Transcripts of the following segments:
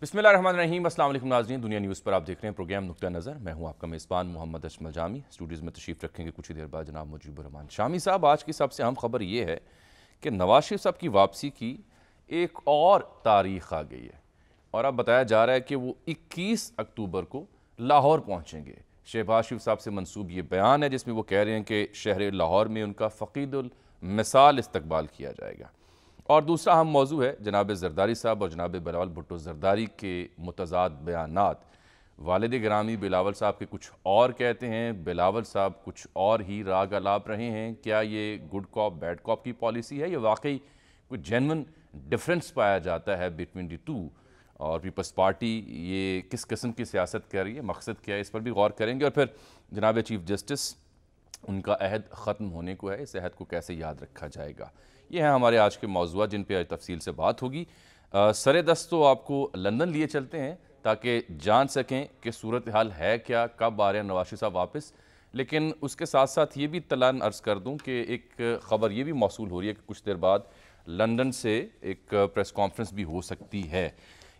बिस्मिल्लाहिर्रहमानिर्रहीम। अस्सलाम वालेकुम नाज़रीन, दुनिया न्यूज़ पर आप देख रहे हैं प्रोग्राम नुक्ता नज़र। मैं हूं आपका मेज़बान मोहम्मद अशमल जामी। स्टूडियोज़ में तशरीफ़ रखेंगे कुछ ही देर बाद जनाब मुजीबुर रहमान शामी साहब। आज की सबसे अहम खबर ये है कि नवाज शरीफ साहब की वापसी की एक और तारीख़ आ गई है और अब बताया जा रहा है कि वो 21 अक्टूबर को लाहौर पहुँचेंगे। शहबाज शरीफ साहब से मंसूब ये बयान है जिसमें वो कह रहे हैं कि शहर लाहौर में उनका फ़क़ीदुल मिसाल इस्तकबाल किया जाएगा। और दूसरा अहम मौजू है जनाब ज़रदारी साहब और जनाब बिलावल भुट्टो ज़रदारी के मुतज़ाद बयानात। वालिद गिरामी बिलावल साहब के कुछ और कहते हैं, बिलावल साहब कुछ और ही राग अलाप रहे हैं। क्या ये गुड कॉप बैड कॉप की पॉलिसी है? ये वाकई कोई जेन्युइन डिफरेंस पाया जाता है बिटवीन द टू? और पीपल्स पार्टी ये किस किस्म की सियासत कर रही है, मकसद क्या है, इस पर भी गौर करेंगे। और फिर जनाब चीफ जस्टिस, उनका अहद ख़त्म होने को है, इस अहद को कैसे याद रखा जाएगा, ये हैं हमारे आज के मौज़ूआत जिन पे आज तफसील से बात होगी। सरे दस्त तो आपको लंदन लिए चलते हैं ताकि जान सकें कि सूरत हाल है क्या, कब आ रहे हैं नवाज शरीफ साहब वापस। लेकिन उसके साथ साथ ये भी तलान अर्ज़ कर दूं कि एक ख़बर ये भी मौसूल हो रही है कि कुछ देर बाद लंदन से एक प्रेस कॉन्फ्रेंस भी हो सकती है।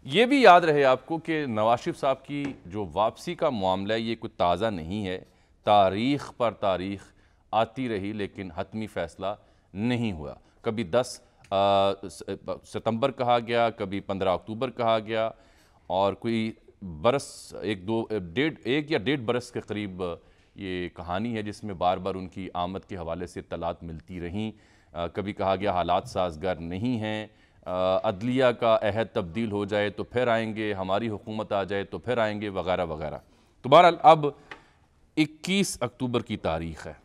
ये भी याद रहे आपको कि नवाज शरीफ साहब की जो वापसी का मामला है ये कोई ताज़ा नहीं है, तारीख़ पर तारीख़ आती रही लेकिन हतमी फ़ैसला नहीं हुआ। कभी 10 सितंबर कहा गया, कभी 15 अक्टूबर कहा गया, और कोई बरस एक या डेढ़ बरस के करीब ये कहानी है जिसमें बार बार उनकी आमद के हवाले से इत्तलात मिलती रहीं। कभी कहा गया हालात साजगार नहीं हैं, अदलिया का अहद तब्दील हो जाए तो फिर आएंगे, हमारी हुकूमत आ जाए तो फिर आएंगे, वगैरह वगैरह। तो बहरहाल अब 21 अक्टूबर की तारीख़ है।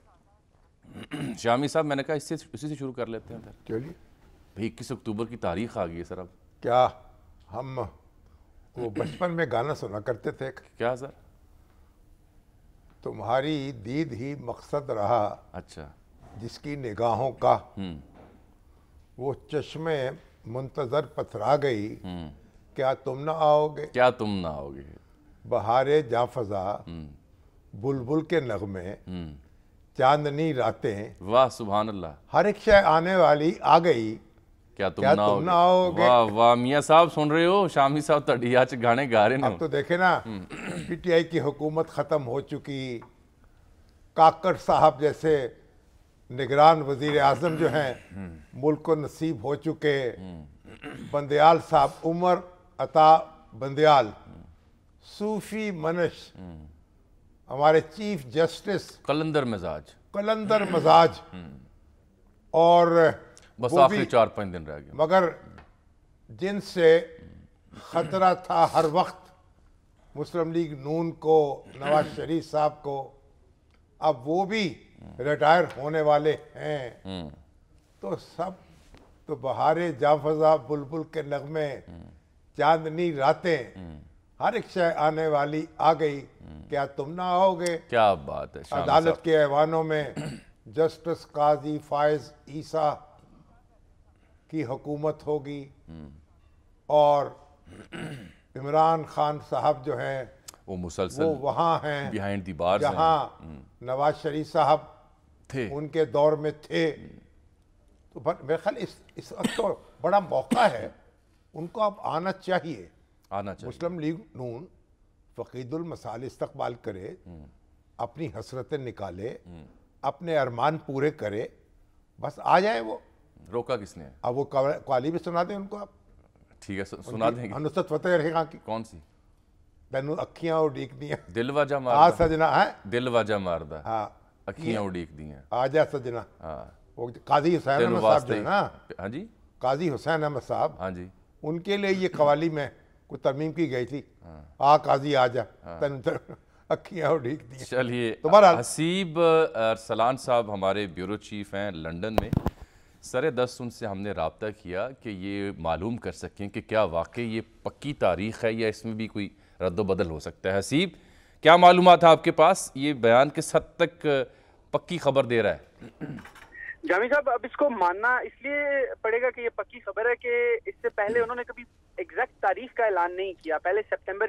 शामी साहब, मैंने कहा इसी से शुरू कर लेते हैं। चलिए भाई 21 अक्टूबर की तारीख़ आ गई है सर। अब क्या हम वो बचपन में गाना सुना करते थे, क्या सर? तुम्हारी दीद ही मकसद रहा, अच्छा। जिसकी निगाहों का वो चश्मे मुंतज़र पथरा गई, क्या तुम ना आओगे, क्या तुम ना आओगे, बहारे जाफजा, बुलबुल के नगमे, चांदनी रातें, वाह सुभान अल्लाह, हर एक शय आने वाली आ गई, क्या तुम ना आओगे। वाह वाह मियाँ साहब, सुन रहे हो? शामी साहब तड़िया च गाने गा रहे हैं। अब तो देखे ना, पीटीआई की हुकूमत ख़त्म हो चुकी, काकड़ साहब जैसे निगरान वज़ीर आज़म जो हैं मुल्क को नसीब हो चुके, बंदयाल साहब, उमर अता बंदयाल, सूफी मनश, हमारे चीफ जस्टिस कलंदर मजाज, और बस आखिरी 4-5 दिन रह गए, मगर जिनसे खतरा था हर वक्त मुस्लिम लीग नून को, नवाज शरीफ साहब को, अब वो भी रिटायर होने वाले हैं। तो सब तो बहारे जाफजा, बुलबुल के नगमे, चांदनी रातें, हर एक शय आने वाली आ गई, क्या तुम ना आओगे। क्या बात है। अदालत के ऐवानों में जस्टिस काजी फायज ईसा की हुकूमत होगी, और इमरान खान साहब जो हैं वो मुसलसल वो वहाँ हैं बिहाइंड दी बार्स, जहाँ नवाज शरीफ साहब थे, उनके दौर में थे। तो मेरे ख्याल इस वक्त तो बड़ा मौका है, उनको अब आना चाहिए। मुस्लिम लीग नून फ़क़ीदुल मसाल इस्तकबाल करे, अपनी हसरतें निकाले, अपने अरमान पूरे करे, बस आ जाए। वो रोका किसने? अब वो कवाली भी सुना दें उनको। आप ठीक है, सुना देंगे। नुसरत फतेह अली खां की कौन सी? तैनू अखियां उड़ीक दियां, दिल वजा आ मारदा, सजना है, दिल वजा मारदा, हाँ, अखियां उड़ीक दियां, आ जा सजना। हाँ, वो काजी हुसैन अहमद साहब जो है ना, हाँ जी, काजी हुसैन अहमद साहब, हाँ जी, उनके लिए ये कवाली में कोई तरमीम की गई थी। आ काजी आ जा, तैनू अखियां उड़ीक दियां। चलिए, तुम्हारा हसीब अरसलान साहब हमारे ब्यूरो चीफ हैं लंदन में। सरे दस्त उनसे हमने रब्ता किया कि ये मालूम कर सकें कि क्या वाकई ये पक्की तारीख़ है या इसमें भी कोई रद्द-बदल हो सकता है। हसीब, क्या मालूमात है आपके पास? ये बयान किस हद तक पक्की खबर दे रहा है? जामी साहब, अब इसको मानना इसलिए पड़ेगा कि ये पक्की खबर है कि इससे पहले उन्होंने कभी एग्जैक्ट तारीख का ऐलान नहीं किया। पहले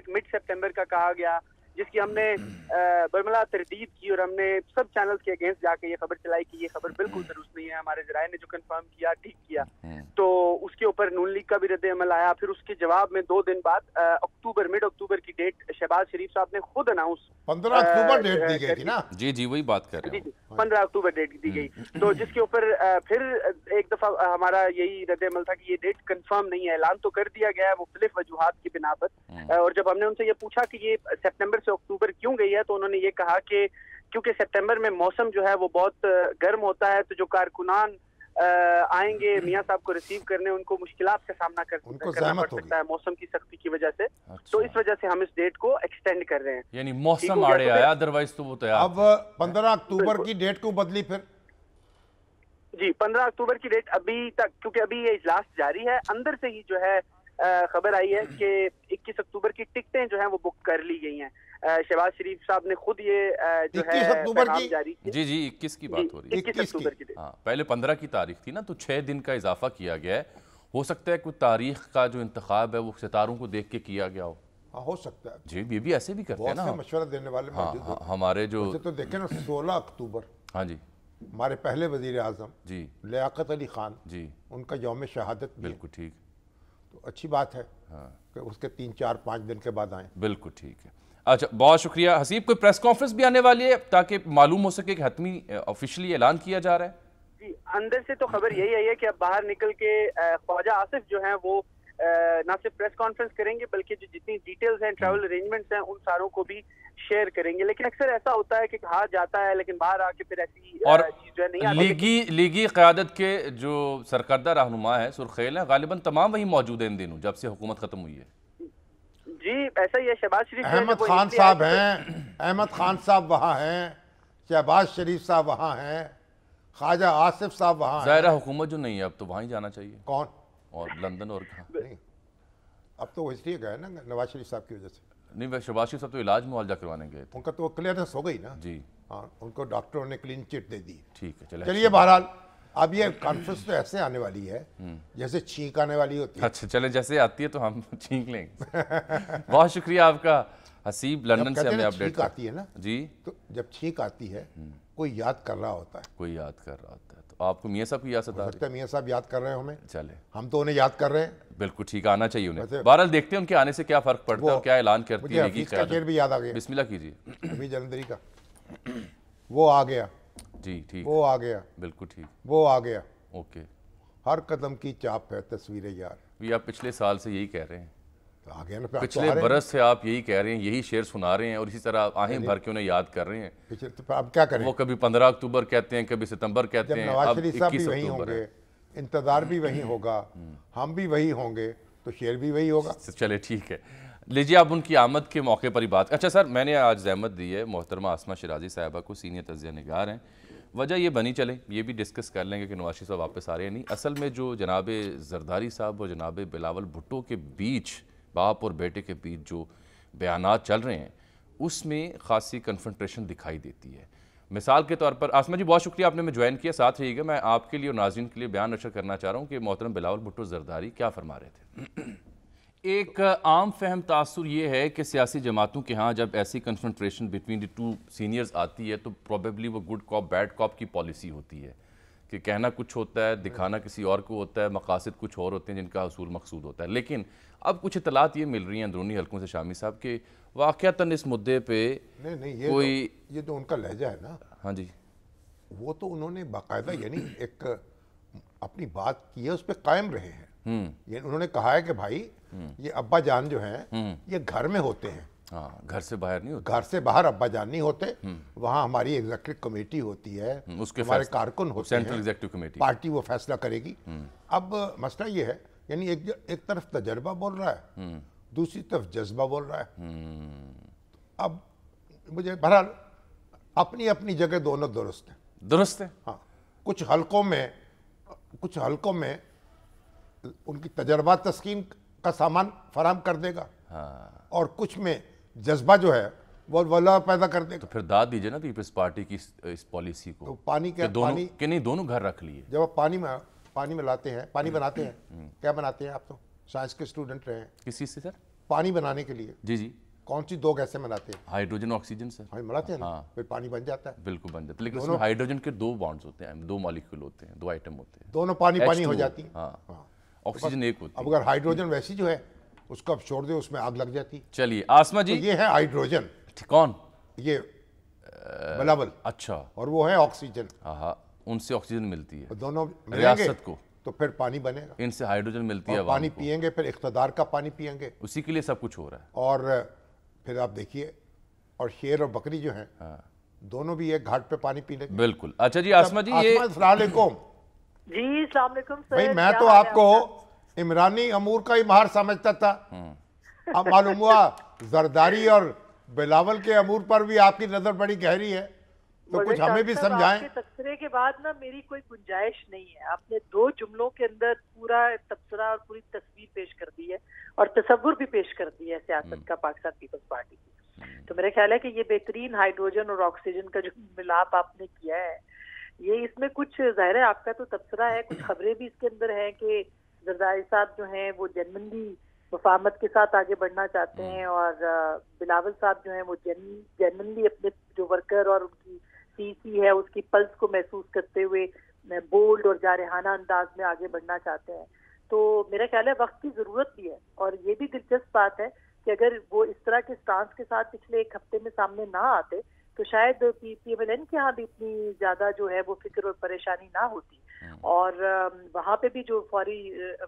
मिड सितंबर का कहा गया, جس کی ہم نے برملا تردید کی اور ہم نے سب چینلز کے اگینسٹ جا کے یہ خبر چلائی کہ یہ خبر بالکل درست نہیں ہے. ہمارے ذرائع نے جو کنفرم کیا ٹھیک کیا, تو اس کے اوپر نون لیگ کا بھی رد عمل آیا. پھر اس کے جواب میں 2 دن بعد مڈ اکتوبر کی ڈیٹ شہباز شریف صاحب نے خود اناؤنس 15 اکتوبر ڈیٹ دی گئی تھی نا. جی وہی بات کر رہے ہیں. 15 اکتوبر ڈیٹ دی گئی, تو جس کے اوپر پھر ایک دفعہ ہمارا یہی رد عمل تھا کہ یہ ڈیٹ کنفرم نہیں ہے. اعلان تو کر دیا گیا ہے مختلف وجوہات کی بنا پر, اور جب ہم نے ان سے یہ پوچھا کہ یہ سپٹمبر سے اکتوبر کیوں گئی ہے, تو انہوں نے یہ کہا کہ کیونکہ سپٹمبر میں موسم جو ہے وہ بہت گرم ہوتا ہے, تو جو کارکنان آئیں گے میاں صاحب کو ریسیو کرنے, ان کو مشکلات کا سامنا کرنا پڑ سکتا ہے موسم کی سختی کی وجہ سے. تو اس وجہ سے ہم اس ڈیٹ کو ایکسٹینڈ کر رہے ہیں. یعنی موسم آڑے آیا, ادروائز تو وہ تیار. اب 15 اکتوبر کی ڈیٹ کو بدلی پھر. جی 15 اکتوبر کی ڈیٹ ابھی تک, کیونکہ ابھی یہ اجلاس جاری ہے, اندر سے ہی جو ہے خبر آئی ہے کہ 21 اکتوبر کی ٹکٹیں جو ہیں وہ بک کر لی گئی ہیں. شہباز شریف صاحب نے خود یہ جو ہے 21 اکتوبر کی جاری کی. جی 21 کی بات ہو رہی ہے. 21 اکتوبر کی ڈیٹ. ہاں پہلے 15 کی تاریخ تھی نا, تو 6 دن کا اضافہ کیا گیا ہے. ہو سکتا ہے کوئی تاریخ کا جو انتخاب ہے وہ ستاروں کو دیکھ کے کیا گیا ہو. ہو سکتا ہے. جی یہ بھی ایسے بھی کرتے ہیں نا, بہت سے مشورہ دینے والے موجود ہیں. ہمارے جو تو دیکھیں نا 16 اکتوبر ہاں جی ہمارے پہلے وزیر اعظم جی لیاقت علی خان, جی ان کا یوم شہادت بھی ہے. بالکل ٹھیک. تو اچھی بات ہے کہ اس کے 3 4 5 دن کے بعد آئیں. بالکل ٹھیک ہے. اچھا بہت شکریہ. حسیب کوئی پریس کانفرنس بھی آنے والی ہے تاکہ معلوم ہو سکے کہ حتمی آفیشلی اعلان کیا جا رہا ہے؟ جی اندر سے تو خبر یہی آئی ہے کہ اب باہر نکل کے خواجہ آصف جو ہیں وہ نہ صرف پریس کانفرنس کریں گے بلکہ جو جتنی ڈیٹیلز ہیں, ٹریول ارینجمنٹس ہیں, ان ساروں کو بھی شیئر کریں گے. لیکن اکثر ایسا ہوتا ہے کہ کہا جاتا ہے لیکن باہر آ کے پھر ایسی اور چیز جو ہے نہیں آتی. لیگی قیادت کے جو سرکردہ رہنما ہے سرخیل ہیں, غالباً تمام وہی موجود ہیں ان دنوں جب سے حکومت ختم ہوئی ہے. جی ایسا ہی ہے. شہباز شریف احمد خان صاحب ہیں, احمد خان صاحب وہاں ہیں, شہباز شریف صاحب وہاں ہیں, خواجہ آصف صاحب وہاں ہیں. ظاہرہ حکومت جو نہیں ہے اب تو وہاں ہی جانا چاہیے. کون؟ اور لندن اور کہاں نہیں, اب تو وہ اس لیے گئے نا نواز شریف صاحب کی وجہ سے. نہیں, شہباز شریف صاحب تو علاج معالجہ کروانے گئے تھے. ان کا تو کلیئرنس ہو گئی نا. جی ہاں, ان کو ڈاکٹروں نے کلین چٹ دے دی. ٹھیک ہے. چلیے بہرحال اب یہ کانفرنس تو ایسے آنے والی ہے جیسے چھینک آنے والی ہوتی ہے. اچھا چلیں جیسے آتی ہے تو ہم چھینک لیں گے. بہت شکریہ آپ کا حسیب, لندن سے ہمیں اپڈیٹ چھینک آتی ہے نا. جی تو جب چھینک آتی ہے کوئی یاد کر رہا ہوتا ہے. کوئی یاد کر رہا ہوتا ہے, تو آپ کو میاں صاحب کی یاد آ رہی ہے. میاں صاحب یاد کر رہے ہیں ہمیں, چلے ہم تو انہیں یاد کر رہے ہیں. بالکل ٹھیک, آنا چاہیے انہیں. بہرحال دیکھتے ہیں ان کے آنے سے کیا فرق پڑتا ہے اور کیا اعلان کرتی ہے لیگی حفیظ کا قیادت. شعر بھی یاد آ گیا. بسم اللہ کیجیے. ابھی جلندری کا وہ آ گیا. جی ٹھیک, وہ آ گیا. بالکل ٹھیک. وہ آ گیا. اوکے. ہر قدم کی چاپ ہے تصویر یار. یہ آپ پچھلے سال سے یہی کہہ رہے ہیں, آ گیا نا. پچھلے برس سے آپ یہی کہہ رہے ہیں, یہی شعر سنا رہے ہیں اور اسی طرح آہیں بھر کے انہیں یاد کر رہے ہیں. اب کیا کریں, وہ کبھی 15 اکتوبر کہتے ہیں, کبھی ستمبر کہتے جب ہیں. نواز اب شریف صاحب بھی 21 وہیں ہوں اکتوبر گے, ہے. انتظار بھی وہیں ہوگا, ہم بھی وہی ہوں گے, تو شعر بھی وہی ہوگا. چلے ٹھیک ہے. لیجیے آپ ان کی آمد کے موقع پر ہی بات. اچھا سر, میں نے آج زحمت دی ہے محترمہ آسمہ شیرازی صاحبہ کو, سینئر تجزیہ نگار ہیں. وجہ یہ بنی, چلیں یہ بھی ڈسکس کر لیں گے کہ نواز شریف صاحب واپس آ رہے ہیں نہیں. اصل میں جو جناب زرداری صاحب اور جناب بلاول بھٹو کے بیچ, باپ اور بیٹے کے بیچ جو بیانات چل رہے ہیں, اس میں خاصی کنفرنٹریشن دکھائی دیتی ہے. مثال کے طور پر آسمہ جی بہت شکریہ آپ نے ہمیں جوائن کیا, ساتھ رہیے گا. میں آپ کے لیے اور ناظرین کے لیے بیان نشر کرنا چاہ رہا ہوں کہ محترم بلاول بھٹو زرداری کیا فرما رہے تھے. ایک عام فہم تاثر یہ ہے کہ سیاسی جماعتوں کے ہاں جب ایسی confrontation between the two seniors آتی ہے تو پروبیبلی وہ گڈ کاپ بیڈ کاپ کی پالیسی ہوتی ہے کہ کہنا کچھ ہوتا ہے, دکھانا کسی اور کو ہوتا ہے, مقاصد کچھ اور ہوتے ہیں جن کا حصول مقصود ہوتا ہے. لیکن اب کچھ اطلاعات یہ مل رہی ہیں اندرونی حلقوں سے شامی صاحب کہ واقعتاً اس مدعے پہ نہیں, یہ تو ان کا لہجہ ہے نا. ہاں جی, وہ تو انہوں نے باقاعدہ یعنی ایک اپنی بات کی ہے, اس پہ قائم رہے ہیں. یعنی انہوں نے کہا ہے کہ بھائی یہ ابا جان جو ہیں یہ گھر میں ہوتے ہیں, ہاں گھر سے باہر نہیں ہوتے. گھر سے باہر ابا جان نہیں ہوتے. وہاں ہماری ایگزیکٹو کمیٹی ہوتی ہے, اس کے ہمارے کارکن ہوتے ہیں, سینٹرل ایگزیکٹو کمیٹی, پارٹی وہ فیصلہ کرے گی. اب مسئلہ یہ ہے یعنی ایک طرف تجربہ بول رہا ہے, دوسری طرف جذبہ بول رہا ہے. اب مجھے بہرحال اپنی اپنی جگہ دونوں درست ہیں. درست ہے. ہاں, کچھ حلقوں میں ان کی تجربات تسکین کا سامان فراہم کر دے گا, اور کچھ میں جذبہ جو ہے وہ ولا پیدا کر دے گا. تو پھر داد دیجئے نا پیپلز پارٹی کی اس پالیسی کو. تو پانی کہ نہیں دونوں گھر رکھ لیے. جب آپ پانی میں لاتے ہیں, پانی بناتے ہیں, کیا بناتے ہیں آپ تو سائنس کے اسٹوڈنٹ رہے ہیں. کس چیز سے سر؟ پانی بنانے کے لیے جی कौन सी 2 गैसें बनाते हैं? Hydrogen oxygen sir. हाँ मिलाते हैं ना, हाँ। फिर पानी बन जाता है। बिल्कुल बन जाता है, लेकिन उसमें हाइड्रोजन के 2 बॉन्ड्स होते हैं, 2 मॉलिक्यूल होते हैं, 2 आइटम होते हैं। दोनों पानी पानी हो H2O, जाती है। हाँ। हाँ। ऑक्सीजन एक होती अब अगर हाइड्रोजन वैसी जो है उसको आप छोड़ दे, उसमें आग लग जाती है। चलिए आसमा जी। तो ये है हाइड्रोजन, कौन? ये बिलावल, अच्छा। और वो है ऑक्सीजन। हाँ, उनसे ऑक्सीजन मिलती है तो दोनों मिलेंगे रियासत को, तो फिर पानी बनेगा, इनसे हाइड्रोजन मिलती है और पानी आवाम को। पिएंगे, फिर इख्तदार का पानी पिएंगे, उसी के लिए सब कुछ हो रहा है। और फिर आप देखिए, और शेर और बकरी जो हैं दोनों भी एक घाट पे पानी पीने। बिल्कुल। अच्छा जी आसमा जी, ये अस्सलाम वालेकुम जी, अस्सलाम वालेकुम सर। भाई, मैं तो आपको इमरानी अमूर का ही माहर समझता था, अब मालूम हुआ जरदारी और बिलावल के अमूर पर भी आपकी नजर बड़ी गहरी है, तो कुछ हमें भी समझाएं। आपके तबसरे के बाद ना मेरी कोई गुंजाइश नहीं है, आपने 2 जुमलों के अंदर पूरा तबसरा और पूरी तस्वीर पेश कर दी है और तसव्वुर भी पेश कर दी है सियासत का पाकिस्तान पीपल्स पार्टी की। तो मेरा ख्याल है कि ये बेहतरीन हाइड्रोजन और ऑक्सीजन का जो मिलाप आपने किया है, ये इसमें कुछ ज़ाहिर है आपका तो तबसरा है, कुछ खबरें भी इसके अंदर हैं कि जरदारी साहब जो हैं वो जेन्युइनली वफामत के साथ आगे बढ़ना चाहते हैं, और बिलावल साहब जो हैं वो जेन्युइनली अपने जो वर्कर और उनकी सीसी है उसकी पल्स को महसूस करते हुए बोल्ड और जारहाना अंदाज में आगे बढ़ना चाहते हैं। तो मेरा ख्याल है वक्त की ज़रूरत भी है, और ये भी दिलचस्प बात है कि अगर वो इस तरह के स्टांस के साथ पिछले 1 हफ्ते में सामने ना आते तो शायद PMLN के यहाँ भी इतनी ज़्यादा जो है वो फिक्र और परेशानी ना होती, और वहाँ पे भी जो फौरी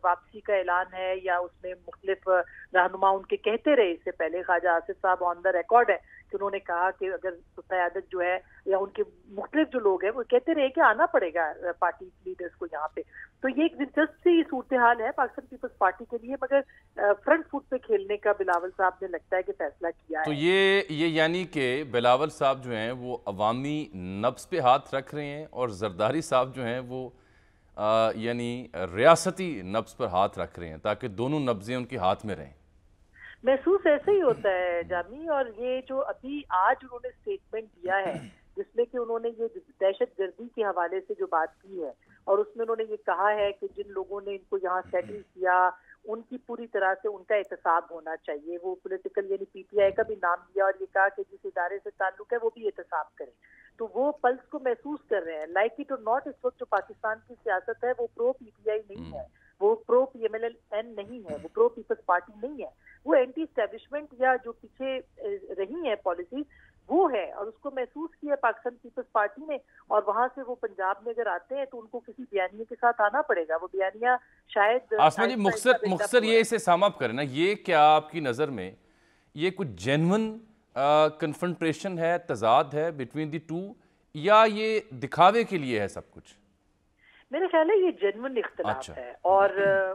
वापसी का ऐलान है या उसमें मुख्तलिफ रहनुमा उनके कहते रहे इससे पहले, ख्वाजा आसिफ साहब ऑन द रिकॉर्ड है कि उन्होंने कहा कि अगर क़यादत जो है या उनके मुख्तलिफ जो लोग हैं वो कहते रहे कि आना पड़ेगा पार्टी लीडर्स को यहाँ पे। तो ये एक दिलचस्प सी सूरत हाल है पाकिस्तान पीपल्स पार्टी के लिए, मगर फ्रंट फुट पे खेलने का बिलावल साहब ने लगता है कि फैसला किया तो है। ये यानी कि बिलावल साहब जो हैं वो अवामी नब्ज़ पे हाथ रख रहे हैं, और जरदारी साहब जो हैं वो यानी रियासती नब्ज़ पर हाथ रख रहे हैं, ताकि दोनों नब्ज़ें उनके हाथ में रहें। महसूस ऐसे ही होता है जामी, और ये जो अभी आज उन्होंने स्टेटमेंट दिया है जिसमें कि उन्होंने ये दहशत गर्दी के हवाले से जो बात की है, और उसमें उन्होंने ये कहा है कि जिन लोगों ने इनको यहाँ सेटल किया उनकी पूरी तरह से उनका एहतसाब होना चाहिए। वो पॉलिटिकल यानी PTI का भी नाम लिया और ये कहा कि जिस इदारे से ताल्लुक है वो भी एहतसाब करे। तो वो पल्स को महसूस कर रहे हैं, लाइक इट और नॉट। इस वक्त जो पाकिस्तान की सियासत है वो प्रो PTI नहीं है, वो प्रो PMLN नहीं है, वो प्रो पीपल्स पार्टी नहीं है, वो एंटी एस्टेब्लिशमेंट या जो पीछे रही है पॉलिसी वो है, और उसको महसूस किया पाकिस्तान पीपल्स पार्टी ने। और वहां से वो पंजाब में अगर आते हैं तो उनको किसी बयानिए के साथ आना पड़ेगा, वो बयानिया शायद आसमा जी मुख्तसर ये इसे सम अप करें ना, ये क्या आपकी नज़र में ये कुछ जेन्युइन कन्फ्रंटेशन है, तजाद है बिटवीन द टू, या ये दिखावे के लिए है सब कुछ? मेरा ख्याल है ये जेन्युइन इख्तिलाफ अच्छा। है, और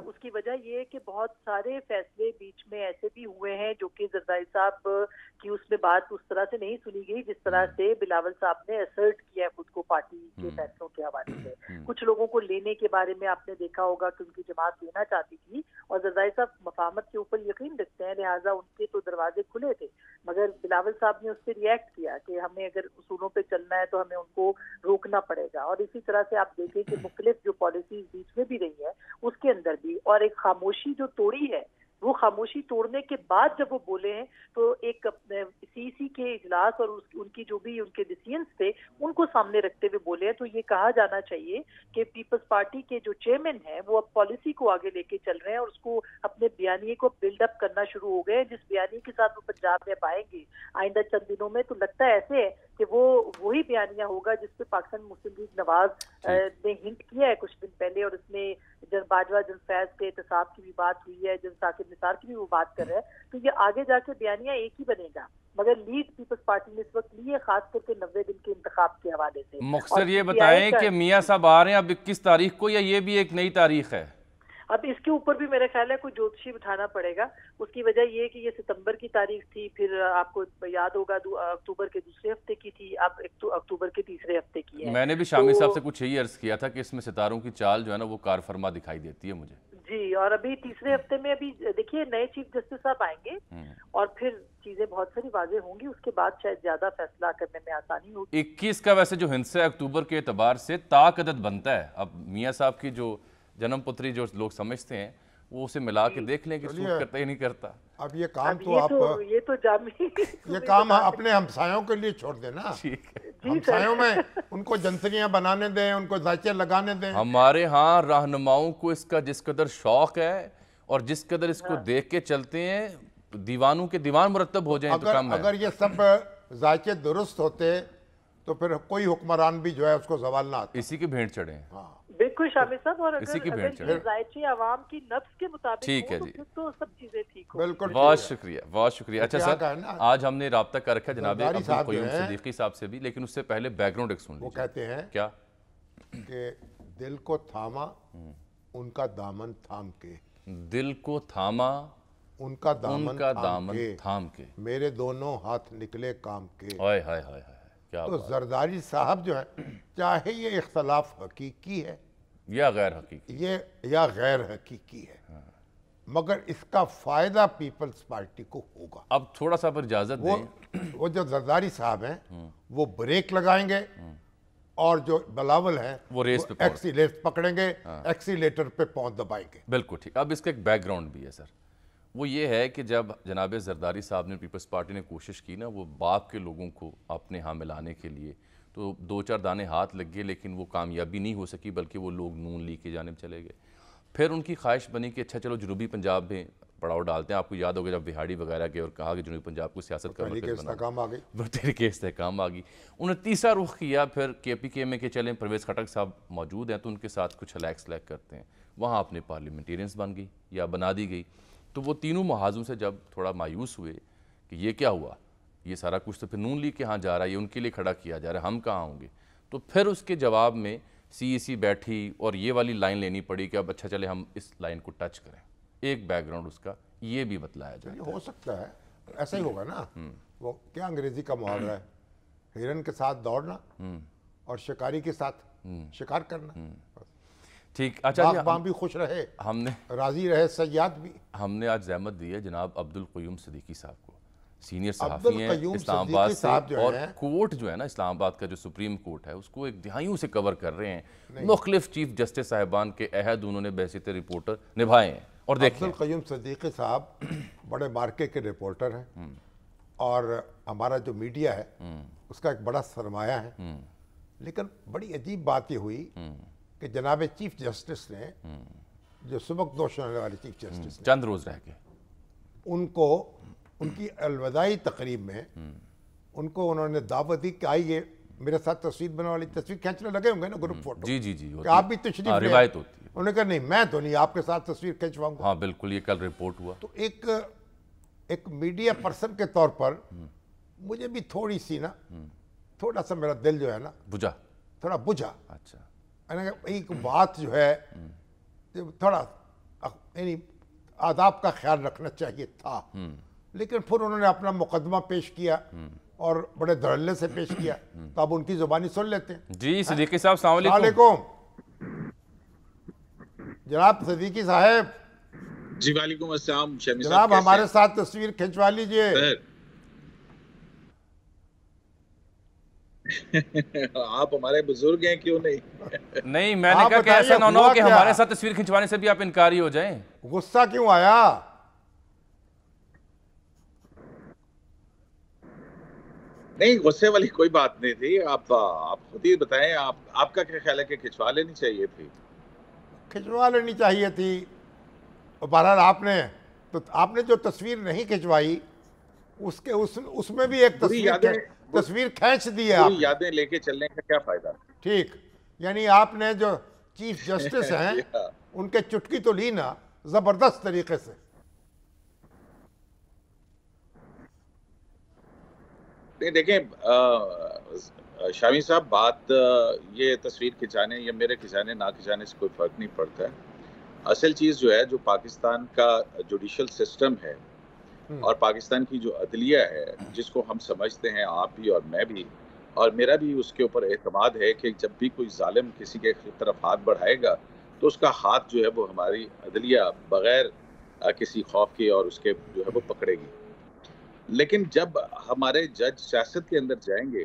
उसकी वजह ये है कि बहुत सारे फैसले बीच में ऐसे भी हुए हैं जो कि जरदारी साहब की उसमें बात उस तरह से नहीं सुनी गई जिस तरह से बिलावल साहब ने असर्ट किया खुद को पार्टी के फैसलों के हवाले से। कुछ लोगों को लेने के बारे में आपने देखा होगा कि उनकी जमात लेना चाहती थी, और जरदारी साहब मफाहमत के ऊपर यकीन रखते हैं, लिहाजा उनके तो दरवाजे खुले थे, मगर बिलावल साहब ने उस पर रिएक्ट किया कि हमें अगर उसूलों पे चलना है तो हमें उनको रोकना पड़ेगा। और इसी तरह से आप देखें कि मुख्तलिफ जो पॉलिसीज बीच में भी रही है उसके अंदर भी, और एक खामोशी जो तोड़ी है, वो खामोशी तोड़ने के बाद जब वो बोले हैं तो एक CC के इजलास और उनकी जो भी उनके डिसीजंस थे उनको सामने रखते हुए बोले हैं। तो ये कहा जाना चाहिए कि पीपल्स पार्टी के जो चेयरमैन हैं वो अब पॉलिसी को आगे लेके चल रहे हैं और उसको अपने बयानिए को बिल्डअप करना शुरू हो गए। जिस बयानिए के साथ वो पंजाब में पाएंगे आइंदा चंद दिनों में, तो लगता है ऐसे है कि वो वही बयानिया होगा जिसपे पाकिस्तान मुस्लिम लीग नवाज ने हिंट किया है कुछ दिन पहले, और इसमें जन बाजवा जन फैज के एहतसाब की भी बात हुई है, जन साकिब निसार की भी वो बात कर रहे हैं। तो ये आगे जाके बयानिया एक ही बनेगा, मगर लीड पीपल्स पार्टी ने इस वक्त ली है खास करके 90 दिन के इंतखाब के हवाले से। मुख्तसर ये बताएं कि मियाँ साहब आ रहे हैं अब 21 तारीख को, या ये भी एक नई तारीख है? अब इसके ऊपर भी मेरा ख्याल है कोई ज्योतिषी बिठाना पड़ेगा। उसकी वजह ये है कि ये सितंबर की तारीख थी, फिर आपको याद होगा अक्टूबर के दूसरे हफ्ते की थी, अब अक्टूबर के तीसरे हफ्ते की है। मैंने भी शामी साहब से कुछ यही अर्ज किया था कि इसमें सितारों की चाल जो है ना वो कार फरमा दिखाई देती है मुझे जी। और अभी तीसरे हफ्ते में अभी देखिए नए चीफ जस्टिस साहब आएंगे और फिर चीजें बहुत सारी वाज़ेह होंगी, उसके बाद शायद ज्यादा फैसला करने में आसानी होगी। 21 का वैसे जो हिंसा है अक्टूबर के एतबार से ताकदत बनता है। अब मियाँ साहब की जो जन्मपुत्री जो लोग समझते हैं وہ اسے ملا کے دیکھ لیں کہ سوٹ کرتا ہی نہیں کرتا. اب یہ کام اب تو آپ یہ تو جامی یہ کام اپنے ہمسایوں کے لیے چھوڑ دیں نا. ہمسایوں میں ان کو جنتریاں بنانے دیں, ان کو ذائچے لگانے دیں. ہمارے ہاں رہنماؤں کو اس کا جس قدر شوق ہے اور جس قدر اس کو دیکھ کے چلتے ہیں, دیوانوں کے دیوان مرتب ہو جائیں تو کم ہے. اگر یہ سب ذائچے درست ہوتے تو پھر کوئی حکمران بھی جو ہے اس کو زوال نہ آتا. اسی کی بھینٹ چڑھے ہیں. بالکل شامل صاحب, اور اسی کی اگر بھینٹ یہ ذائچے عوام کی نفس کے مطابق ٹھیک ہے ہوں جی, تو پھر تو سب چیزیں ٹھیک ہوں. بالکل بہت شکریہ, بہت شکریہ. اچھا کیا سر, کہنا آج ہم نے رابطہ کر رکھا جناب زرداری صاحب جو عبدالقیوم ہیں, صدیقی صاحب سے بھی, لیکن اس سے پہلے بیک گراؤنڈ ایک سن وہ لیجیے. کہتے ہیں کیا کہ دل کو تھاما ان کا دامن تھام کے, دل کو تھاما ان کا ان کا دامن تھام کے, میرے دونوں ہاتھ نکلے کام کے. ہائے ہائے ہائے ہائے, کیا تو زرداری صاحب جو ہے, چاہے یہ اختلاف حقیقی ہے یا غیر حقیقی, یہ یا غیر حقیقی ہے, مگر اس کا فائدہ پیپلز پارٹی کو ہوگا. اب تھوڑا سا پر اجازت دیں, وہ جو زرداری صاحب ہیں وہ بریک لگائیں گے, اور جو بلاول ہیں وہ ریس پہ ایکسیلیٹر پکڑیں گے, ایکسیلیٹر پہ پاؤں دبائیں گے. بالکل ٹھیک. اب اس کا ایک بیک گراؤنڈ بھی ہے سر, وہ یہ ہے کہ جب جناب زرداری صاحب نے پیپلز پارٹی نے کوشش کی نا وہ باپ کے لوگوں کو اپنے ہاں ملانے کے لیے, تو 2-4 دانے ہاتھ لگ گئے, لیکن وہ کامیابی نہیں ہو سکی, بلکہ وہ لوگ نون لیگ کی جانب چلے گئے. پھر ان کی خواہش بنی کہ اچھا چلو جنوبی پنجاب میں پڑاؤ ڈالتے ہیں. آپ کو یاد ہوگا جب بہاڑی وغیرہ کے اور کہا کہ جنوبی پنجاب کو سیاست کا مرکز استحکام آ گئی, وہ تحریک استحکام آ گئی. انہوں نے تیسرا رخ کیا پھر کے پی کے میں کہ چلیں پرویز خٹک صاحب موجود ہیں تو ان کے ساتھ کچھ الیکس لیک کرتے ہیں. وہاں اپنے پارلیمنٹیرینس بن گئی یا بنا دی گئی. تو وہ تینوں محاذوں سے جب تھوڑا مایوس ہوئے کہ یہ کیا ہوا, یہ سارا کچھ تو پھر نون لیگ کے ہاں جا رہا ہے, یہ ان کے لیے کھڑا کیا جا رہا ہے, ہم کہاں ہوں گے. تو پھر اس کے جواب میں سی ای سی بیٹھی اور یہ والی لائن لینی پڑی کہ اب اچھا چلے ہم اس لائن کو ٹچ کریں. ایک بیک گراؤنڈ اس کا یہ بھی بتلایا جائے. ہو سکتا ہے ایسا ہی ہوگا نا. وہ کیا انگریزی کا محاورہ ہے, ہرن کے ساتھ دوڑنا اور شکاری کے ساتھ شکار کرنا. ٹھیک. اچھا باغباں بھی خوش رہے, ہم نے راضی رہے صیاد بھی. ہم نے آج زحمت دی ہے جناب عبدالقیوم صدیقی صاحب کو, سینئر صحافی ہیں اسلام آباد سے, اور کورٹ جو ہے نا اسلام آباد کا جو سپریم کورٹ ہے اس کو ایک دہائیوں سے کور کر رہے ہیں. مختلف چیف جسٹس صاحبان کے عہد انہوں نے بحیثیت رپورٹر نبھائے ہیں. اور دیکھیں عبدالقیوم صدیقی صاحب بڑے مارکے کے رپورٹر ہیں, اور ہمارا جو میڈیا ہے اس کا ایک بڑا سرمایہ ہے. لیکن بڑی عجیب بات یہ ہوئی کہ جناب چیف جسٹس نے, جو سبک دوش ہونے والے چیف جسٹس نے, چند روز رہ گئے, ان کو ان کی الوداعی تقریب میں ان کو انہوں نے دعوت دی کہ آئیے میرے ساتھ تصویر بنانے والی, تصویر کھینچنے لگے ہوں گے نا گروپ فوٹو, جی جی جی, کہ آپ بھی تشریف لیں. روایت ہوتی ہے. انہوں نے کہا نہیں میں تو نہیں آپ کے ساتھ تصویر کھینچواؤں گا. ہاں بالکل, یہ کل رپورٹ ہوا. تو ایک میڈیا پرسن کے طور پر مجھے بھی تھوڑی سی نا, تھوڑا سا میرا دل جو ہے نا بجھا, تھوڑا بجھا. اچھا, ایک بات جو ہے تھوڑا یعنی آداب کا خیال رکھنا چاہیے تھا, لیکن پھر انہوں نے اپنا مقدمہ پیش کیا اور بڑے دھڑلے سے پیش کیا, تو اب ان کی زبانی سن لیتے ہیں. جی صدیقی صاحب السلام السلام علیکم. جناب صدیقی صاحب. جی وعلیکم السلام. جناب ہمارے ساتھ تصویر کھنچوا لیجئے. آپ ہمارے بزرگ ہیں, کیوں نہیں؟ نہیں, میں نے کہا کہ ایسا نہ ہو کہ ہمارے ساتھ تصویر کھنچوانے سے بھی آپ انکاری ہو جائیں. غصہ کیوں آیا؟ نہیں, غصے والی کوئی بات نہیں تھی. آپ خود ہی بتائیں, آپ کا کیا خیال ہے کہ کھنچوا لینی چاہیے تھی؟ کھنچوا لینی چاہیے تھی. بہرحال آپ نے جو تصویر نہیں کھنچوائی اس میں بھی ایک تصویر کھینچ دی ہے. یادیں لے کے چلنے کا کیا فائدہ؟ ٹھیک, یعنی آپ نے جو چیف جسٹس ہیں ان کے چٹکی تو لی نا زبردست طریقے سے. نہیں دیکھیں شامی صاحب, بات یہ تصویر کھنچانے یا میرے کھنچانے نہ کھنچانے سے کوئی فرق نہیں پڑتا ہے. اصل چیز جو ہے, جو پاکستان کا جوڈیشل سسٹم ہے اور پاکستان کی جو عدلیہ ہے, جس کو ہم سمجھتے ہیں آپ بھی اور میں بھی, اور میرا بھی اس کے اوپر اعتماد ہے کہ جب بھی کوئی ظالم کسی کے طرف ہاتھ بڑھائے گا تو اس کا ہاتھ جو ہے وہ ہماری عدلیہ بغیر کسی خوف کے اور اس کے جو ہے وہ پکڑے گی. لیکن جب ہمارے جج سیاست کے اندر جائیں گے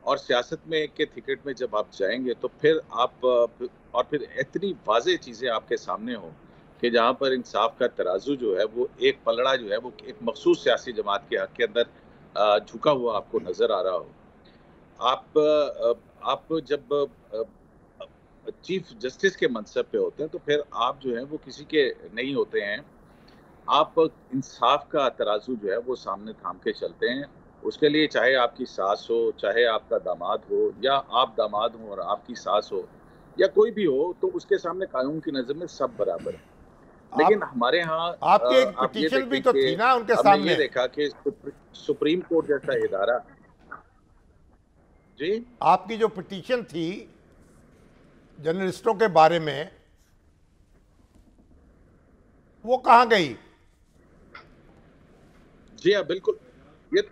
اور سیاست میں کے ٹکٹ میں جب آپ جائیں گے تو پھر آپ اور پھر اتنی واضح چیزیں آپ کے سامنے ہوں کہ جہاں پر انصاف کا ترازو جو ہے وہ ایک پلڑا جو ہے وہ ایک مخصوص سیاسی جماعت کے حق کے اندر جھکا ہوا آپ کو نظر آ رہا ہو. آپ جب چیف جسٹس کے منصب پہ ہوتے ہیں تو پھر آپ جو ہیں وہ کسی کے نہیں ہوتے ہیں. آپ انصاف کا ترازو جو ہے وہ سامنے تھام کے چلتے ہیں. اس کے لیے چاہے آپ کی ساس ہو، چاہے آپ کا داماد ہو، یا آپ داماد ہوں اور آپ کی ساس ہو، یا کوئی بھی ہو، تو اس کے سامنے قانون کی نظر میں سب برابر ہیں. لیکن ہمارے ہاں آپ کی ایک آپ یہ پٹیشن بھی دیکھیں تو کہ تھی نا ان کے ہم نے سامنے. یہ دیکھا کہ سپریم کورٹ جیسا ادارہ. جی آپ کی جو پٹیشن تھی جرنلسٹوں کے بارے میں وہ کہاں گئی؟ جی ہاں بالکل. یہ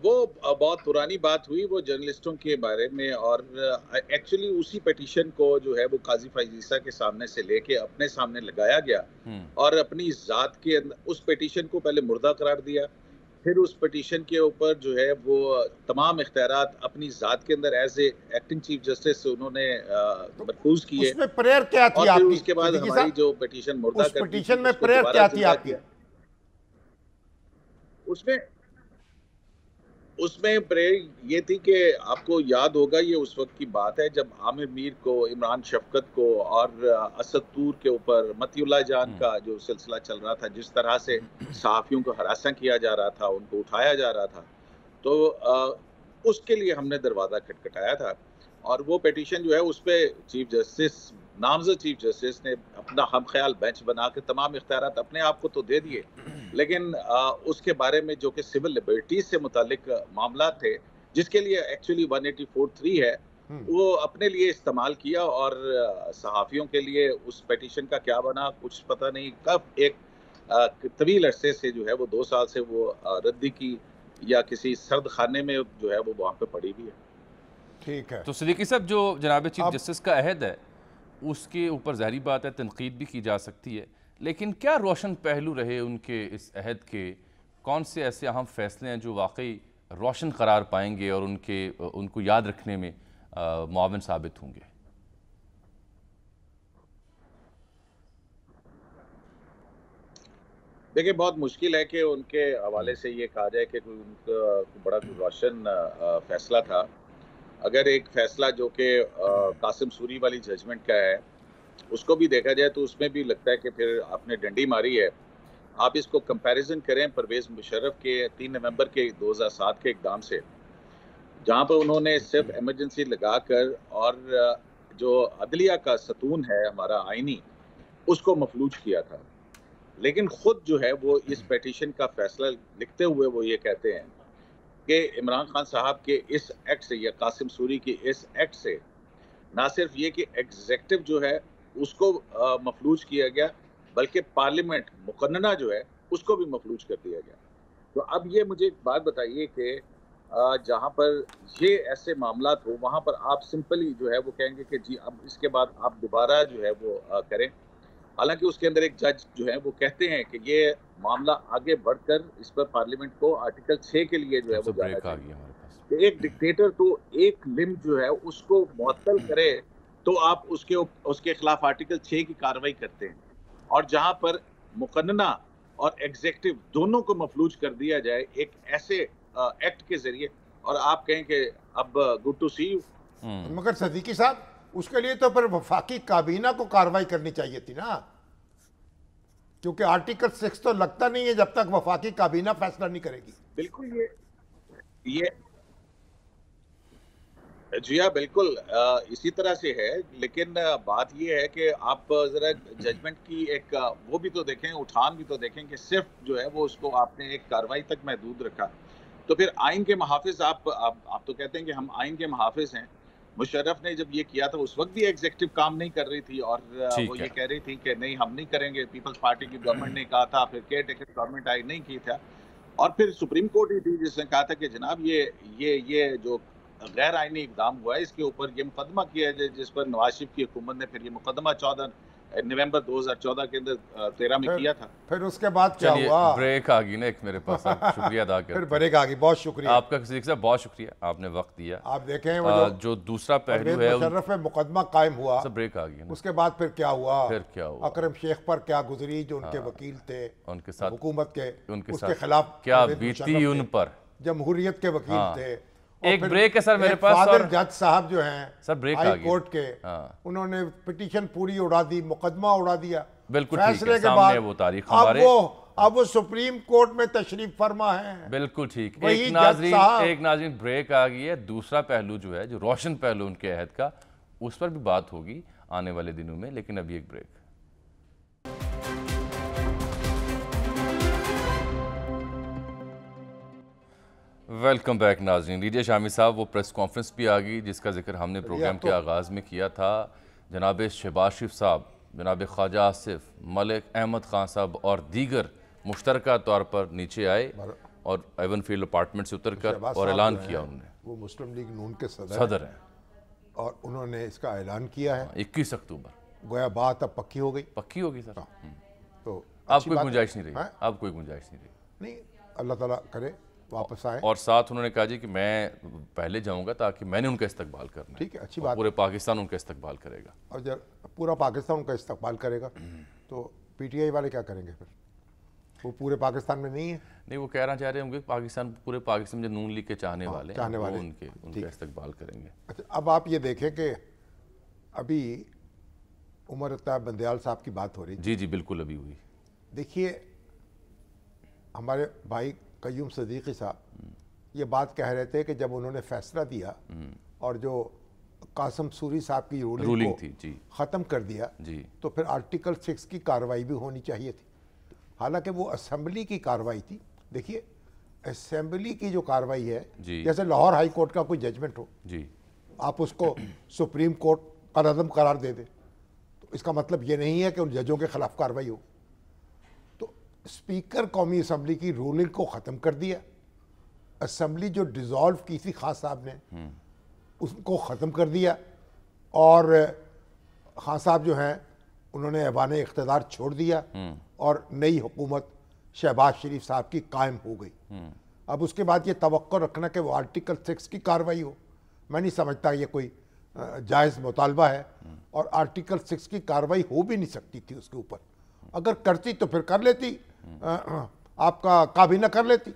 وہ بہت پرانی بات ہوئی وہ جرنلسٹوں کے بارے میں، اور ایکچولی اسی پیٹیشن کو جو ہے وہ قاضی فائز عیسیٰ کے سامنے سے لے کے اپنے سامنے لگایا گیا، اور اپنی ذات کے اندر اس پیٹیشن کو پہلے مردہ قرار دیا. پھر اس پیٹیشن کے اوپر جو ہے وہ تمام اختیارات اپنی ذات کے اندر as a acting chief justice انہوں نے مرکوز کیے. اس میں پریئر کیا اور تھی پھر آپ کی اس کے بعد صدیقی ہماری صاحب؟ جو پیٹیشن مردہ اس کر دی پٹیشن تھی میں اس کو پریئر دوبارہ کیا تھی زندہ آپ کی؟ کیا. اس میں پریئر یہ تھی کہ آپ کو یاد ہوگا، یہ اس وقت کی بات ہے جب عامر میر کو، عمران شفقت کو اور اسد طور کے اوپر متی اللہ جان کا جو سلسلہ چل رہا تھا، جس طرح سے صحافیوں کو ہراساں کیا جا رہا تھا، ان کو اٹھایا جا رہا تھا، تو اس کے لیے ہم نے دروازہ کھٹکھٹایا تھا. اور وہ پیٹیشن جو ہے اس پہ چیف جسٹس، نامزد چیف جسٹس نے اپنا ہم خیال بینچ بنا کے تمام اختیارات اپنے آپ کو تو دے دیے، لیکن اس کے بارے میں جو کہ سول لبرٹیز سے متعلق معاملات تھے، جس کے لیے ایکچولی 184(3) ہے، وہ اپنے لیے استعمال کیا. اور صحافیوں کے لیے اس پیٹیشن کا کیا بنا کچھ پتہ نہیں. کب ایک طویل عرصے سے جو ہے وہ 2 سال سے وہ ردی کی یا کسی سرد خانے میں جو ہے وہ وہاں پہ پڑی ہوئی ہے. ٹھیک ہے. تو صدیقی صاحب، جو جناب چیف جسٹس کا عہد ہے اس کے اوپر ظاہری بات ہے تنقید بھی کی جا سکتی ہے، لیکن کیا روشن پہلو رہے ان کے اس عہد کے؟ کون سے ایسے اہم فیصلے ہیں جو واقعی روشن قرار پائیں گے اور ان کو یاد رکھنے میں معاون ثابت ہوں گے؟ دیکھیں بہت مشکل ہے کہ ان کے حوالے سے یہ کہا جائے کہ کوئی ان کا بڑا روشن فیصلہ تھا. اگر ایک فیصلہ جو کہ قاسم سوری والی ججمنٹ کا ہے اس کو بھی دیکھا جائے تو اس میں بھی لگتا ہے کہ پھر آپ نے ڈنڈی ماری ہے. آپ اس کو کمپیریزن کریں پرویز مشرف کے 3 نومبر کے 2007 کے اقدام سے، جہاں پر انہوں نے صرف ایمرجنسی لگا کر اور جو عدلیہ کا ستون ہے ہمارا آئینی، اس کو مفلوج کیا تھا. لیکن خود جو ہے وہ اس پیٹیشن کا فیصلہ لکھتے ہوئے وہ یہ کہتے ہیں کہ عمران خان صاحب کے اس ایکٹ سے یا قاسم سوری کے اس ایکٹ سے نہ صرف یہ کہ ایگزیکٹو جو ہے اس کو مفلوج کیا گیا، بلکہ پارلیمنٹ مقننہ جو ہے اس کو بھی مفلوج کر دیا گیا. تو اب یہ مجھے ایک بات بتائیے کہ جہاں پر یہ ایسے معاملات ہو وہاں پر آپ سمپلی جو ہے وہ کہیں گے کہ جی اب اس کے بعد آپ دوبارہ جو ہے وہ کریں. حالانکہ اس کے اندر ایک جج جو ہے وہ کہتے ہیں کہ یہ معاملہ آگے بڑھ کر اس پر پارلیمنٹ کو آرٹیکل 6 کے لیے جو ہے وہ جانا چاہیے کہ ایک ڈکٹیٹر تو ایک لم جو ہے اس کو معطل کرے تو آپ اس کے خلاف آرٹیکل 6 کی کارروائی کرتے ہیں، اور جہاں پر مقننہ اور ایگزیکٹو دونوں کو مفلوج کر دیا جائے ایک ایسے ایکٹ کے ذریعے، اور آپ کہیں کہ اب گڈ ٹو سی یو. مگر صدیقی صاحب اس کے لیے تو پھر وفاقی کابینہ کو کارروائی کرنی چاہیے تھی نا، کیونکہ آرٹیکل 6 تو لگتا نہیں ہے جب تک وفاقی کابینہ فیصلہ نہیں کرے گی. بالکل یہ جی ہاں بالکل اسی طرح سے ہے. لیکن بات یہ ہے کہ آپ ذرا ججمنٹ کی ایک وہ بھی تو دیکھیں، اٹھان بھی تو دیکھیں کہ صرف جو ہے وہ اس کو آپ نے ایک کارروائی تک محدود رکھا. تو پھر آئین کے محافظ آپ تو کہتے ہیں کہ ہم آئین کے محافظ ہیں. مشرف نے جب یہ کیا تھا اس وقت بھی ایگزیکٹو کام نہیں کر رہی تھی، اور وہ یہ کہہ رہی تھی کہ نہیں ہم نہیں کریں گے. پیپلز پارٹی کی گورنمنٹ نے کہا تھا، پھر کیئر ٹیکر گورنمنٹ آئی نہیں کی تھا، اور پھر سپریم کورٹ ہی تھی جس نے کہا تھا کہ جناب یہ جو غیر آئینی اقدام ہوا ہے اس کے اوپر یہ مقدمہ کیا جائے، جس پر نواز شریف کی حکومت نے پھر یہ مقدمہ 14 नवंबर 2014 के अंदर 13 में किया था। फिर उसके बाद क्या चलिए हुआ? ब्रेक आ गई ना एक मेरे पास, आप शुक्रिया अदा फिर करते ब्रेक आ गई। बहुत शुक्रिया हैं। आपका सिद्दीकी साहब बहुत शुक्रिया, आपने वक्त दिया। आप देखें वो जो दूसरा पहलू परवेज है मुशर्रफ में मुकदमा कायम हुआ, सब ब्रेक आ गई ना, उसके बाद फिर क्या हुआ? फिर क्या हुआ? अकरम शेख पर क्या गुजरी, जो उनके वकील थे उनके साथ हुकूमत के, उनके उसके साथ खिलाफ क्या परवेज बीती मुशर्रफ उन थे, पर। जमहूरियत के वकील हाँ। थे। एक ब्रेक है सर मेरे पास, फादर और जज साहब जो हैं सर ब्रेक आ हाई गई। कोर्ट के, हाँ। उन्होंने पिटीशन पूरी उड़ा दी, मुकदमा उड़ा दिया। बिल्कुल ठीक है, फैसले के सामने बाद है वो तारीख अब हमारे। वो सुप्रीम कोर्ट में तशरीफ फरमा है। बिल्कुल ठीक। वही एक जज साहब। नाजरीन ब्रेक आ गई है। दूसरा पहलू जो है, जो रोशन पहलू उनके अहद का, उस पर भी बात होगी आने वाले दिनों में, लेकिन अभी एक ब्रेक। वेलकम बैक नाजरीन। लीजिए शामी साहब, वो प्रेस कॉन्फ्रेंस भी आ गई जिसका जिक्र हमने प्रोग्राम के आगाज़ में किया था। जनाब शहबाज शरीफ साहब, जनाब ख्वाजा आसिफ, मलिक अहमद खान साहब और दीगर मुश्तरका तौर पर नीचे आए और एवन फील्ड अपार्टमेंट से उतर कर और ऐलान किया उन्होंने। वो मुस्लिम लीग नून के सदर हैं और उन्होंने इसका ऐलान किया है। 21 अक्टूबर गोया बात अब पक्की हो गई। पक्की होगी सर। तो अब अच्छी कोई बात गुंजाइश है। नहीं रही, हाँ? अब कोई गुंजाइश नहीं रही। नहीं, अल्लाह ताला करे वापस आए। और साथ उन्होंने कहा जी कि मैं पहले जाऊंगा ताकि मैंने उनका इस्तकबाल करना है। ठीक है, अच्छी और बात। पूरे पाकिस्तान उनका इस्तकबाल करेगा। और जब पूरा पाकिस्तान उनका इस्तकबाल करेगा तो पीटीआई वाले क्या करेंगे फिर? वो पूरे पाकिस्तान में नहीं है। नहीं, वो कहना चाह रहे होंगे पाकिस्तान, पूरे पाकिस्तान जो नून लीग के चाहने वाले हैं, चाहने वो वाले। उनका इस्तकबाल करेंगे। अच्छा, अब आप ये देखें कि अभी उमर अत्ताब बंदयाल साहब की बात हो रही। जी जी बिल्कुल अभी हुई। देखिए, हमारे भाई कय्यूम सदीकी साहब ये बात कह रहे थे कि जब उन्होंने फैसला दिया और जो कासम सूरी साहब की रूलिंग थी जी, ख़त्म कर दिया जी, तो फिर आर्टिकल 6 की कार्रवाई भी होनी चाहिए थी। हालांकि वो असेंबली की कार्रवाई थी। देखिए, असेंबली की जो कार्रवाई है, जी। जैसे लाहौर हाई कोर्ट का कोई जजमेंट हो, जी, आप उसको सुप्रीम कोर्ट का नज़म करार दे दे, तो इसका मतलब ये नहीं है कि उन जजों के खिलाफ कार्रवाई हो। तो स्पीकर कौमी असम्बली की रूलिंग को ख़त्म कर दिया। असम्बली जो डिज़ोल्व की थी खान साहब ने, उसको ख़त्म कर दिया। और खान साहब जो हैं उन्होंने ऐवान इख्तिदार छोड़ दिया और नई हुकूमत शहबाज शरीफ साहब की कायम हो गई। अब उसके बाद ये तवक्को रखना कि वो आर्टिकल 6 की कार्रवाई हो, मैं नहीं समझता ये कोई जायज़ मुतालबा है। और आर्टिकल 6 की कार्रवाई हो भी नहीं सकती थी उसके ऊपर। अगर करती तो फिर कर लेती, आपका काबीना कर लेती,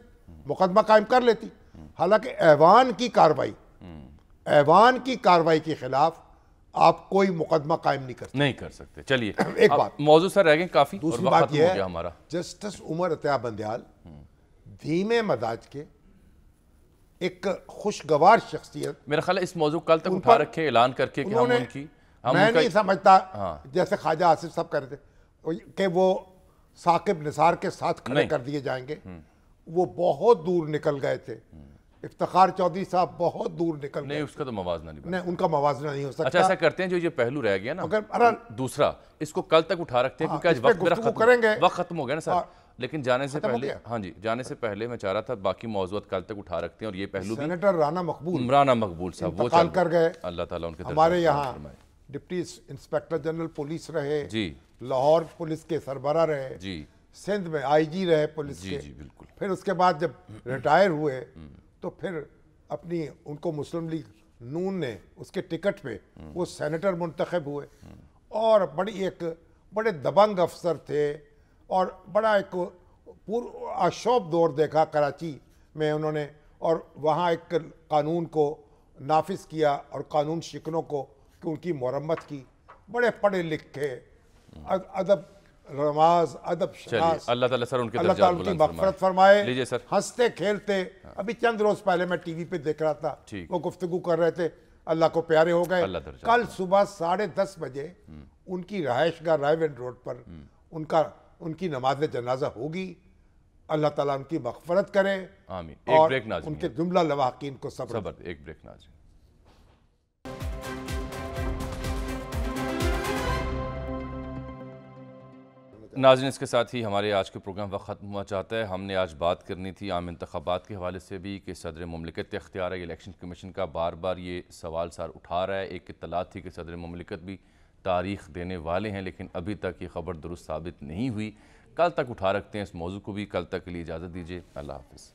मुकदमा कायम कर लेती। हालांकि ऐवान की कार्रवाई के खिलाफ आप कोई मुकदमा कायम नहीं कर सकते। चलिए एक बात, मौजूद सर रह गए काफी। दूसरी और बात खत्म यह हो गया है, हमारा। जस्टिस उमर अत्ताब बंदयाल धीमे मजाज के एक खुशगवार शख्सियत। मेरा ख्याल है इस मौजू कल तक उन उठा पर रखे, ऐलान करके कि हम उन्होंने, उनकी मैं नहीं समझता हाँ। जैसे ख्वाजा आसिफ साहब कह रहे थे कि वो साकिब निसार के साथ खड़े नहीं। कर दिए जाएंगे। वो बहुत दूर निकल गए थे। इफ्तिखार चौधरी साहब बहुत दूर निकल नहीं, गए। उसका तो मवाजना नहीं बना। नहीं, उनका मवाजना नहीं हो सकता। अच्छा, ऐसा करते हैं, जो ये पहलू रह गया ना, दूसरा इसको कल तक उठा रखते हैं हाँ, क्योंकि आज इस पे वक्त मेरा गुफ्तगू खत्म करेंगे। वक्त खत्म हो गया ना सर। हाँ, लेकिन जाने से खत्म हो पहले, गया। हाँ जी, जाने से पहले मैं चाह रहा था बाकी मौजूद कल तक उठा रखते हैं। और ये पहलू भी सेनेटर राना मकबूल राना मकबूल साहब वो इंतकाल कर गए। अल्लाह ताला उनके हमारे दर्जात यहाँ फरमाए। डिप्टी इंस्पेक्टर जनरल पुलिस रहे जी, लाहौर पुलिस के सरबरा रहे जी, सिंध में आईजी रहे पुलिस जी, के। जी, बिल्कुल। फिर उसके बाद जब रिटायर हुए तो फिर अपनी उनको मुस्लिम लीग नून ने उसके टिकट पे वो सेनेटर मुंतखब हुए और बड़े दबंग अफसर थे और बड़ा एक पूरा अशोभ दौर देखा कराची में उन्होंने। और वहाँ एक कानून को नाफिज किया और कानून शिकनों को कि उनकी मरम्मत की। बड़े पढ़े लिखे, अदब रमाज, अदब शनास। अल्लाह ताला सर उनके अल्लाह दर्जात ताला उनकी बुलंद मग़फ़िरत फरमाए। लीजिए सर। हंसते खेलते, अभी चंद रोज पहले मैं टीवी पे देख रहा था, वो गुफ्तगू कर रहे थे, अल्लाह को प्यारे हो गए। कल सुबह 10:30 बजे उनकी रहायशगाह रायवेंड रोड पर उनकी नमाज जनाजा होगी। अल्लाह ताला उनकी मग़फ़िरत करे। आमीन। एक ब्रेक नाज़रीन, उनके जुमला लवाकीन को सब्र। एक ब्रेक नाज़रीन। नाज़रीन, इसके साथ ही हमारे आज के प्रोग्राम वक्त ख़त्म हुआ चाहता है। हमने आज बात करनी थी आम इंतख़ाबात के हवाले से भी कि सदर मुमलिकत इख्तियार है। इलेक्शन कमीशन का बार बार ये सवाल सर उठा रहा है। एक इत्तला थी कि सदर मुमलिकत भी تاریخ دینے والے ہیں، لیکن ابھی تک یہ خبر درست ثابت نہیں ہوئی۔ کل تک اٹھا رکھتے ہیں اس موضوع کو بھی، کل تک کے لیے اجازت دیجیے، اللہ حافظ۔